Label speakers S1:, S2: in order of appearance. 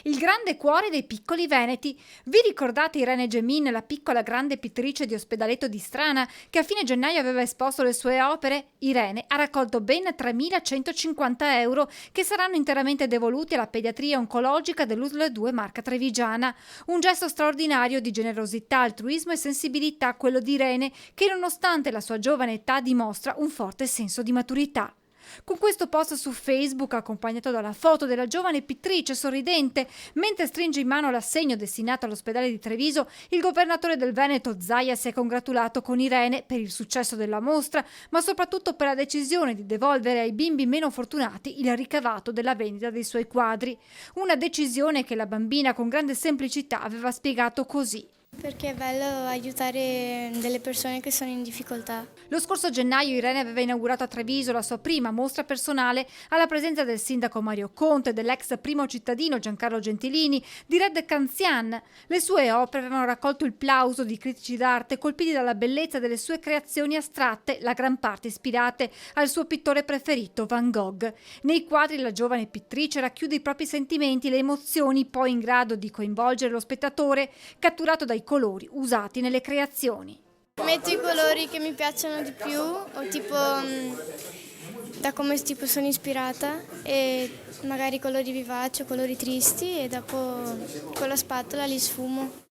S1: Il grande cuore dei piccoli veneti. Vi ricordate Irene Gemin, la piccola grande pittrice di Ospedaletto di Strana, che a fine gennaio aveva esposto le sue opere? Irene ha raccolto ben 3.150 euro che saranno interamente devoluti alla pediatria oncologica dell'USL 2 Marca Trevigiana. Un gesto straordinario di generosità, altruismo e sensibilità, quello di Irene, che nonostante la sua giovane età dimostra un forte senso di maturità. Con questo post su Facebook, accompagnato dalla foto della giovane pittrice sorridente, mentre stringe in mano l'assegno destinato all'ospedale di Treviso, il governatore del Veneto Zaia si è congratulato con Irene per il successo della mostra, ma soprattutto per la decisione di devolvere ai bimbi meno fortunati il ricavato della vendita dei suoi quadri. Una decisione che la bambina con grande semplicità aveva spiegato così.
S2: Perché è bello aiutare delle persone che sono in difficoltà.
S1: Lo scorso gennaio Irene aveva inaugurato a Treviso la sua prima mostra personale alla presenza del sindaco Mario Conte, dell'ex primo cittadino Giancarlo Gentilini, di Red Canzian. Le sue opere hanno raccolto il plauso di critici d'arte colpiti dalla bellezza delle sue creazioni astratte, la gran parte ispirate al suo pittore preferito Van Gogh. Nei quadri la giovane pittrice racchiude i propri sentimenti e le emozioni, poi in grado di coinvolgere lo spettatore, catturato dai colori usati nelle creazioni.
S2: Metto i colori che mi piacciono di più, o tipo da come tipo sono ispirata, e magari colori vivaci o colori tristi, e dopo con la spatola li sfumo.